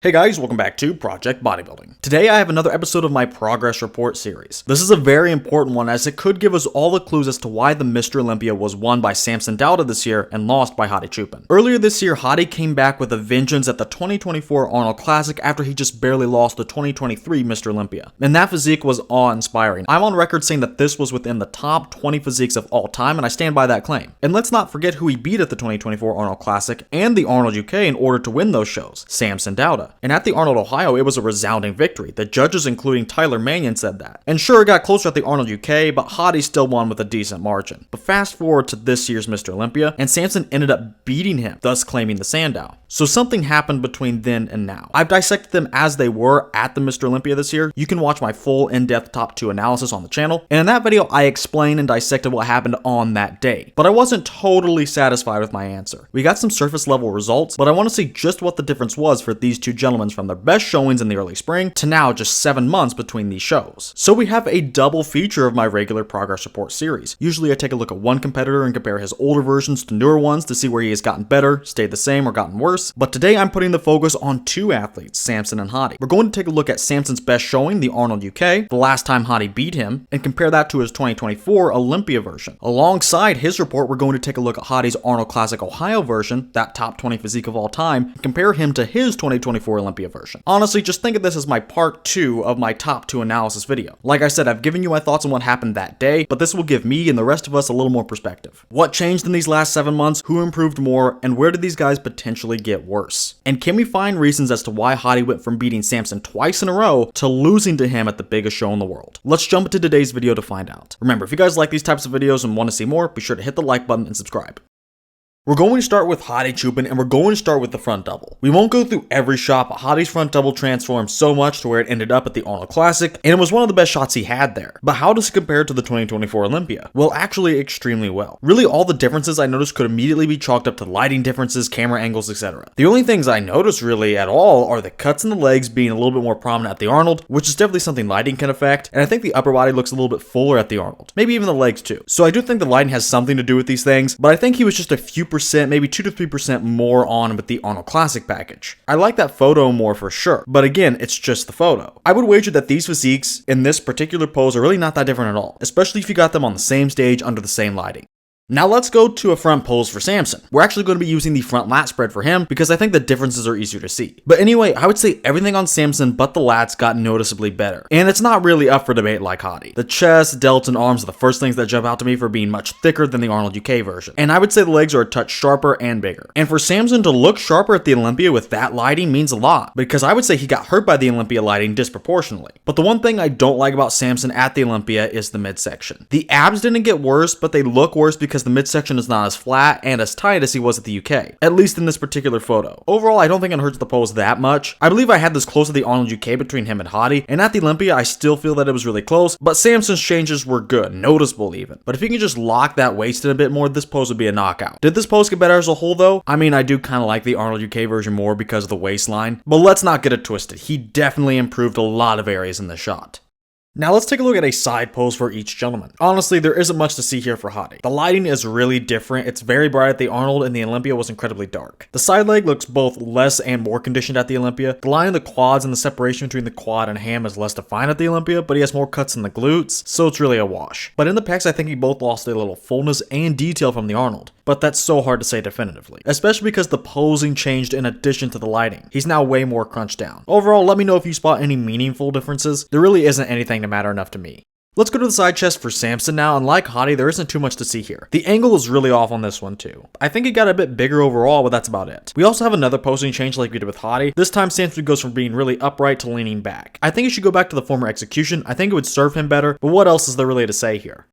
Hey guys, welcome back to Project Bodybuilding. Today I have another episode of my progress report series. This is a very important one as it could give us all the clues as to why the Mr. Olympia was won by Samson Dauda this year and lost by Hadi Choopan. Earlier this year, Hadi came back with a vengeance at the 2024 Arnold Classic after he just barely lost the 2023 Mr. Olympia. And that physique was awe-inspiring. I'm on record saying that this was within the top 20 physiques of all time, and I stand by that claim. And let's not forget who he beat at the 2024 Arnold Classic and the Arnold UK in order to win those shows: Samson Dauda. And at the Arnold Ohio, it was a resounding victory. The judges, including Tyler Mannion, said that. And sure, it got closer at the Arnold UK, but Hadi still won with a decent margin. But fast forward to this year's Mr. Olympia, and Samson ended up beating him, thus claiming the Sandow. So something happened between then and now. I've dissected them as they were at the Mr. Olympia this year. You can watch my full in-depth top 2 analysis on the channel, and in that video I explained and dissected what happened on that day. But I wasn't totally satisfied with my answer. We got some surface level results, but I want to see just what the difference was for these two gentlemen from their best showings in the early spring to now just 7 months between these shows. So we have a double feature of my regular progress report series. Usually I take a look at one competitor and compare his older versions to newer ones to see where he has gotten better, stayed the same, or gotten worse. But today I'm putting the focus on two athletes, Samson and Hadi. We're going to take a look at Samson's best showing, the Arnold UK, the last time Hadi beat him, and compare that to his 2024 Olympia version. Alongside his report, we're going to take a look at Hadi's Arnold Classic Ohio version, that top 20 physique of all time, and compare him to his 2024 Olympia version. Honestly, just think of this as my part 2 of my top 2 analysis video. Like I said, I've given you my thoughts on what happened that day, but this will give me and the rest of us a little more perspective. What changed in these last 7 months, who improved more, and where did these guys potentially get worse? And can we find reasons as to why Hadi went from beating Samson twice in a row to losing to him at the biggest show in the world? Let's jump into today's video to find out. Remember, if you guys like these types of videos and want to see more, be sure to hit the like button and subscribe. We're going to start with Hadi Choopan, and we're going to start with the front double. We won't go through every shot, but Hadi's front double transformed so much to where it ended up at the Arnold Classic, and it was one of the best shots he had there. But how does it compare to the 2024 Olympia? Well, actually extremely well. Really, all the differences I noticed could immediately be chalked up to lighting differences, camera angles, etc. The only things I noticed really at all are the cuts in the legs being a little bit more prominent at the Arnold, which is definitely something lighting can affect, and I think the upper body looks a little bit fuller at the Arnold. Maybe even the legs too. So I do think the lighting has something to do with these things, but I think he was just a few percent, maybe 2 to 3% more on with the Arnold Classic package. I like that photo more for sure, but again, it's just the photo. I would wager that these physiques in this particular pose are really not that different at all, especially if you got them on the same stage under the same lighting. Now let's go to a front pose for Samson. We're actually going to be using the front lat spread for him because I think the differences are easier to see. But anyway, I would say everything on Samson but the lats got noticeably better. And it's not really up for debate like Hadi. The chest, delts, and arms are the first things that jump out to me for being much thicker than the Arnold UK version. And I would say the legs are a touch sharper and bigger. And for Samson to look sharper at the Olympia with that lighting means a lot, because I would say he got hurt by the Olympia lighting disproportionately. But the one thing I don't like about Samson at the Olympia is the midsection. The abs didn't get worse, but they look worse because the midsection is not as flat and as tight as he was at the UK, at least in this particular photo. Overall, I don't think it hurts the pose that much. I believe I had this close to the Arnold UK between him and Hadi, and at the Olympia, I still feel that it was really close, but Samson's changes were good, noticeable even. But if you can just lock that waist in a bit more, this pose would be a knockout. Did this pose get better as a whole though? I mean, I do kind of like the Arnold UK version more because of the waistline, but let's not get it twisted. He definitely improved a lot of areas in the shot. Now let's take a look at a side pose for each gentleman. Honestly, there isn't much to see here for Hadi. The lighting is really different. It's very bright at the Arnold and the Olympia was incredibly dark. The side leg looks both less and more conditioned at the Olympia. The line of the quads and the separation between the quad and ham is less defined at the Olympia, but he has more cuts in the glutes, so it's really a wash. But in the pecs, I think he both lost a little fullness and detail from the Arnold. But that's so hard to say definitively, especially because the posing changed in addition to the lighting. He's now way more crunched down. Overall, let me know if you spot any meaningful differences. There really isn't anything to matter enough to me. Let's go to the side chest for Samson now, and like Hadi, there isn't too much to see here. The angle is really off on this one too. I think it got a bit bigger overall, but that's about it. We also have another posing change like we did with Hadi. This time Samson goes from being really upright to leaning back. I think he should go back to the former execution. I think it would serve him better, but what else is there really to say here?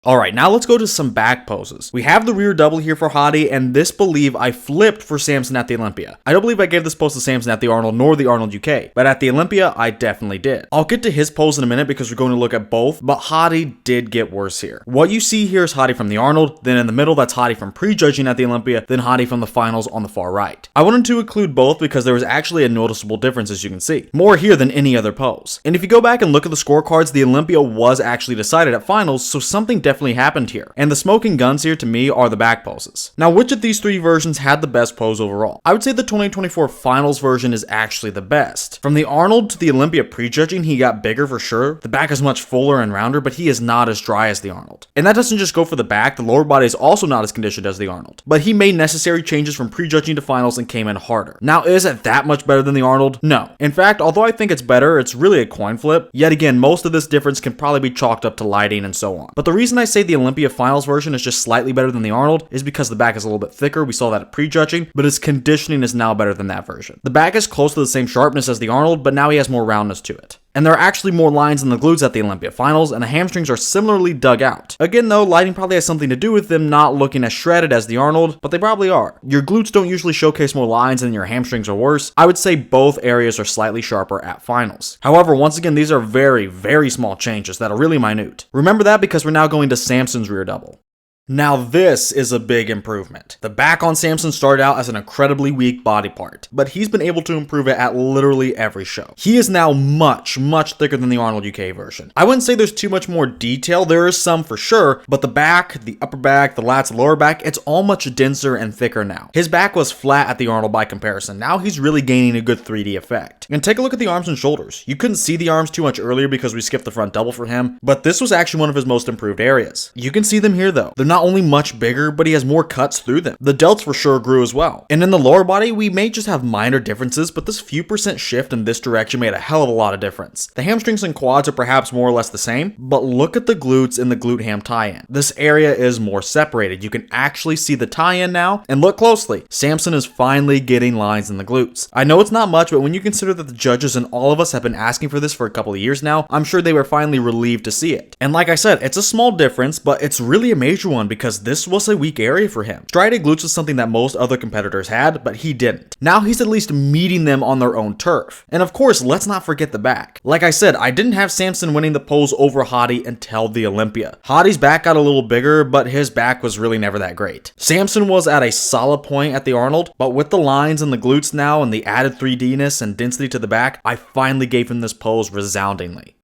Alright, now let's go to some back poses. We have the rear double here for Hadi, and this believe I flipped for Samson at the Olympia. I don't believe I gave this pose to Samson at the Arnold nor the Arnold UK, but at the Olympia, I definitely did. I'll get to his pose in a minute because we're going to look at both, but Hadi did get worse here. What you see here is Hadi from the Arnold, then in the middle that's Hadi from prejudging at the Olympia, then Hadi from the finals on the far right. I wanted to include both because there was actually a noticeable difference as you can see. More here than any other pose. And if you go back and look at the scorecards, the Olympia was actually decided at finals, so something definitely definitely happened here. And the smoking guns here to me are the back poses. Now, which of these three versions had the best pose overall? I would say the 2024 finals version is actually the best. From the Arnold to the Olympia prejudging, he got bigger for sure. The back is much fuller and rounder, but he is not as dry as the Arnold. And that doesn't just go for the back, the lower body is also not as conditioned as the Arnold. But he made necessary changes from prejudging to finals and came in harder. Now, is it that much better than the Arnold? No. In fact, although I think it's better, it's really a coin flip. Yet again, most of this difference can probably be chalked up to lighting and so on. But the reason I say the Olympia finals version is just slightly better than the Arnold is because the back is a little bit thicker. We saw that at prejudging, but his conditioning is now better than that version. The back is close to the same sharpness as the Arnold, but now he has more roundness to it. And there are actually more lines in the glutes at the Olympia finals, and the hamstrings are similarly dug out. Again though, lighting probably has something to do with them not looking as shredded as the Arnold, but they probably are. Your glutes don't usually showcase more lines and your hamstrings are worse. I would say both areas are slightly sharper at finals. However, once again, these are very, very small changes that are really minute. Remember that because we're now going to Samson's rear double. Now this is a big improvement. The back on Samson started out as an incredibly weak body part, but he's been able to improve it at literally every show. He is now much, much thicker than the Arnold UK version. I wouldn't say there's too much more detail, there is some for sure, but the back, the upper back, the lats, the lower back, it's all much denser and thicker now. His back was flat at the Arnold by comparison. Now he's really gaining a good 3D effect. And take a look at the arms and shoulders. You couldn't see the arms too much earlier because we skipped the front double for him, but this was actually one of his most improved areas. You can see them here though. They're not only much bigger, but he has more cuts through them. The delts for sure grew as well. And in the lower body, we may just have minor differences, but this few percent shift in this direction made a hell of a lot of difference. The hamstrings and quads are perhaps more or less the same, but look at the glutes and the glute ham tie-in. This area is more separated. You can actually see the tie-in now, and look closely. Samson is finally getting lines in the glutes. I know it's not much, but when you consider that the judges and all of us have been asking for this for a couple of years now, I'm sure they were finally relieved to see it. And like I said, it's a small difference, but it's really a major one because this was a weak area for him. Striated glutes was something that most other competitors had, but he didn't. Now he's at least meeting them on their own turf. And of course, let's not forget the back. Like I said, I didn't have Samson winning the pose over Hadi until the Olympia. Hadi's back got a little bigger, but his back was really never that great. Samson was at a solid point at the Arnold, but with the lines and the glutes now and the added 3D-ness and density to the back, I finally gave him this pose resoundingly.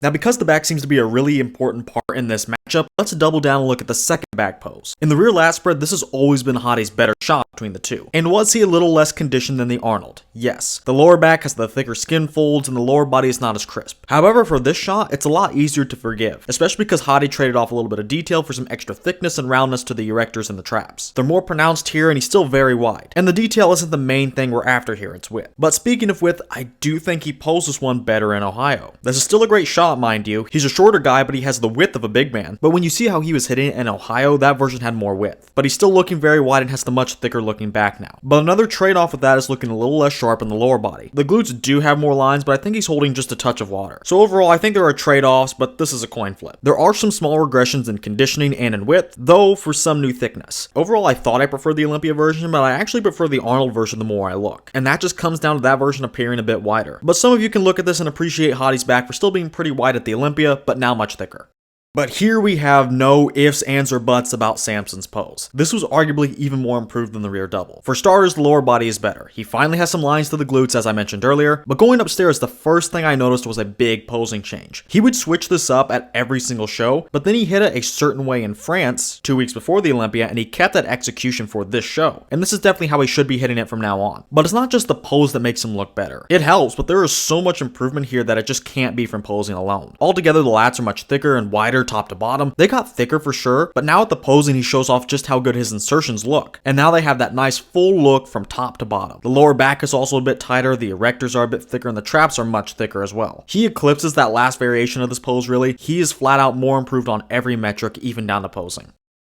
Now, because the back seems to be a really important part in this matchup, let's double down and look at the second back pose. In the rear lat spread, this has always been Hadi's better shot between the two. And was he a little less conditioned than the Arnold? Yes. The lower back has the thicker skin folds and the lower body is not as crisp. However, for this shot, it's a lot easier to forgive, especially because Hadi traded off a little bit of detail for some extra thickness and roundness to the erectors and the traps. They're more pronounced here and he's still very wide. And the detail isn't the main thing we're after here, it's width. But speaking of width, I do think he posed this one better in Ohio. This is still a great shot, mind you. He's a shorter guy, but he has the width of a big man. But when you see how he was hitting it in Ohio, that version had more width. But he's still looking very wide and has the much thicker looking back now. But another trade-off with that is looking a little less sharp in the lower body. The glutes do have more lines, but I think he's holding just a touch of water. So overall, I think there are trade-offs, but this is a coin flip. There are some small regressions in conditioning and in width, though for some new thickness. Overall, I thought I preferred the Olympia version, but I actually prefer the Arnold version the more I look. And that just comes down to that version appearing a bit wider. But some of you can look at this and appreciate Hadi's back for still being pretty wide at the Olympia, but now much thicker. But here we have no ifs, ands, or buts about Samson's pose. This was arguably even more improved than the rear double. For starters, the lower body is better. He finally has some lines to the glutes as I mentioned earlier, but going upstairs, the first thing I noticed was a big posing change. He would switch this up at every single show, but then he hit it a certain way in France 2 weeks before the Olympia, and he kept that execution for this show. And this is definitely how he should be hitting it from now on. But it's not just the pose that makes him look better. It helps, but there is so much improvement here that it just can't be from posing alone. Altogether, the lats are much thicker and wider top to bottom. They got thicker for sure, but now at the posing he shows off just how good his insertions look. And now they have that nice full look from top to bottom. The lower back is also a bit tighter, the erectors are a bit thicker, and the traps are much thicker as well. He eclipses that last variation of this pose really. He is flat out more improved on every metric, even down to posing.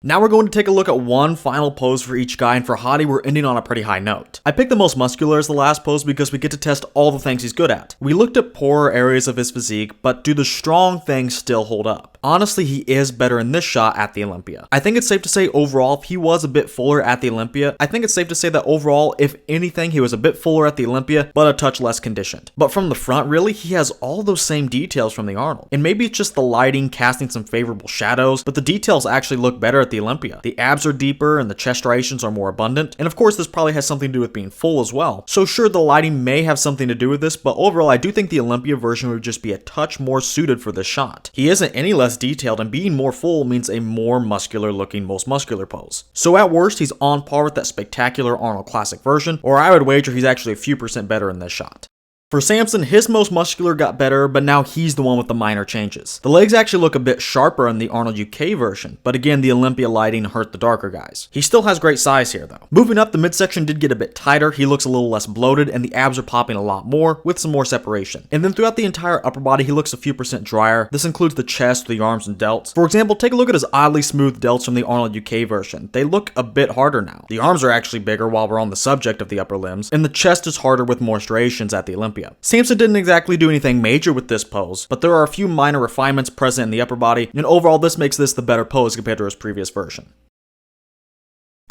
Now we're going to take a look at one final pose for each guy, and for Hadi we're ending on a pretty high note. I picked the most muscular as the last pose because we get to test all the things he's good at. We looked at poorer areas of his physique, but do the strong things still hold up? Honestly, he is better in this shot at the Olympia. I think it's safe to say overall, if he was a bit fuller at the Olympia, I think it's safe to say that overall, if anything, he was a bit fuller at the Olympia, but a touch less conditioned. But from the front, really, he has all those same details from the Arnold. And maybe it's just the lighting casting some favorable shadows, but the details actually look better at the Olympia. The abs are deeper and the chest striations are more abundant, and of course this probably has something to do with being full as well. So sure, the lighting may have something to do with this, but overall I do think the Olympia version would just be a touch more suited for this shot. He isn't any less detailed, and being more full means a more muscular looking most muscular pose. So at worst, he's on par with that spectacular Arnold Classic version, or I would wager he's actually a few percent better in this shot. For Samson, his most muscular got better, but now he's the one with the minor changes. The legs actually look a bit sharper in the Arnold UK version, but again, the Olympia lighting hurt the darker guys. He still has great size here though. Moving up, the midsection did get a bit tighter, he looks a little less bloated, and the abs are popping a lot more, with some more separation. And then throughout the entire upper body, he looks a few percent drier. This includes the chest, the arms, and delts. For example, take a look at his oddly smooth delts from the Arnold UK version. They look a bit harder now. The arms are actually bigger while we're on the subject of the upper limbs, and the chest is harder with more striations at the Olympia. Samson didn't exactly do anything major with this pose, but there are a few minor refinements present in the upper body, and overall this makes this the better pose compared to his previous version.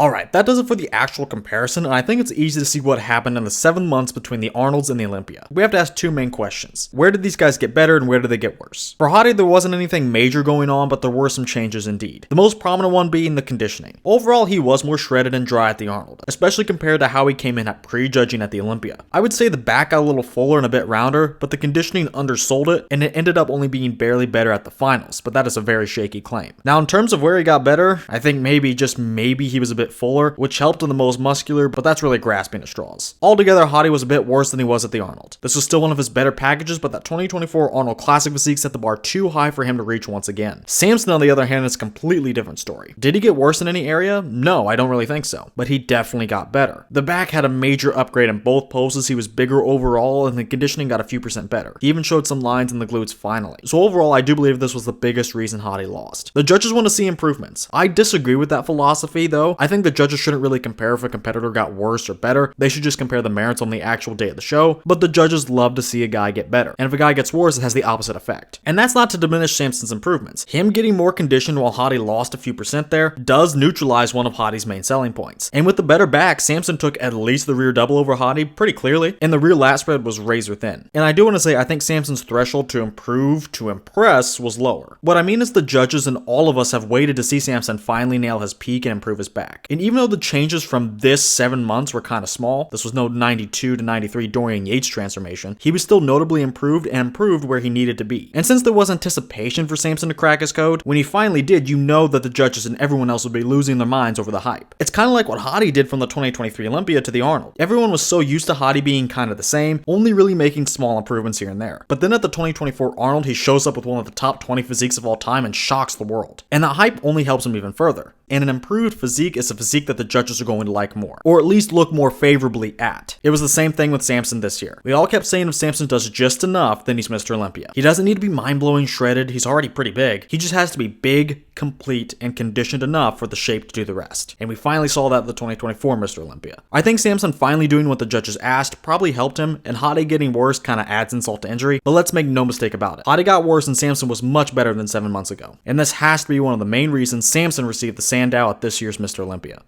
Alright, that does it for the actual comparison, and I think it's easy to see what happened in the 7 months between the Arnolds and the Olympia. We have to ask two main questions. Where did these guys get better and where did they get worse? For Hadi, there wasn't anything major going on, but there were some changes indeed. The most prominent one being the conditioning. Overall, he was more shredded and dry at the Arnold, especially compared to how he came in at prejudging at the Olympia. I would say the back got a little fuller and a bit rounder, but the conditioning undersold it, and it ended up only being barely better at the finals, but that is a very shaky claim. Now, in terms of where he got better, I think maybe, just maybe, he was a bit fuller, which helped in the most muscular, but that's really grasping at straws. Altogether, Hadi was a bit worse than he was at the Arnold. This was still one of his better packages, but that 2024 Arnold Classic physique set the bar too high for him to reach once again. Samson, on the other hand, is a completely different story. Did he get worse in any area? No, I don't really think so, but he definitely got better. The back had a major upgrade in both poses, he was bigger overall, and the conditioning got a few percent better. He even showed some lines in the glutes finally. So overall, I do believe this was the biggest reason Hadi lost. The judges want to see improvements. I disagree with that philosophy though. I think the judges shouldn't really compare if a competitor got worse or better. They should just compare the merits on the actual day of the show, but the judges love to see a guy get better. And if a guy gets worse, it has the opposite effect. And that's not to diminish Samson's improvements. Him getting more conditioned while Hadi lost a few percent there does neutralize one of Hadi's main selling points. And with the better back, Samson took at least the rear double over Hadi pretty clearly, and the rear lat spread was razor thin. And I do want to say I think Samson's threshold to improve, to impress, was lower. What I mean is the judges and all of us have waited to see Samson finally nail his peak and improve his back. And even though the changes from this 7 months were kind of small, this was no 92 to 93 Dorian Yates transformation, he was still notably improved and improved where he needed to be. And since there was anticipation for Samson to crack his code, when he finally did, you know that the judges and everyone else would be losing their minds over the hype. It's kind of like what Hadi did from the 2023 Olympia to the Arnold. Everyone was so used to Hadi being kind of the same, only really making small improvements here and there. But then at the 2024 Arnold, he shows up with one of the top 20 physiques of all time and shocks the world. And that hype only helps him even further. And an improved physique is a physique that the judges are going to like more, or at least look more favorably at. It was the same thing with Samson this year. We all kept saying if Samson does just enough, then he's Mr. Olympia. He doesn't need to be mind-blowing shredded, he's already pretty big. He just has to be big, complete, and conditioned enough for the shape to do the rest. And we finally saw that at the 2024 Mr. Olympia. I think Samson finally doing what the judges asked probably helped him, and Hadi getting worse kind of adds insult to injury, but let's make no mistake about it. Hadi got worse and Samson was much better than 7 months ago. And this has to be one of the main reasons Samson received the Sandow at this year's Mr. Olympia.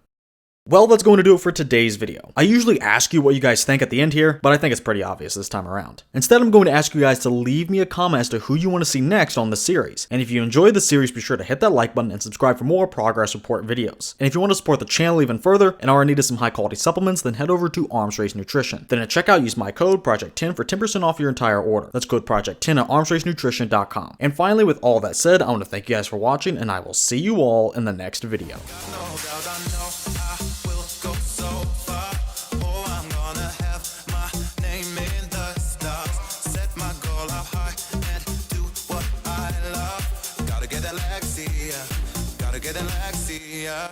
Well, that's going to do it for today's video. I usually ask you what you guys think at the end here, but I think it's pretty obvious this time around. Instead, I'm going to ask you guys to leave me a comment as to who you want to see next on this series. And if you enjoyed the series, be sure to hit that like button and subscribe for more progress report videos. And if you want to support the channel even further and are in need of some high quality supplements, then head over to Arms Race Nutrition. Then at checkout, use my code Project10 for 10% off your entire order. That's code Project10 at armsracenutrition.com. And finally, with all that said, I want to thank you guys for watching, and I will see you all in the next video. Get Alexia.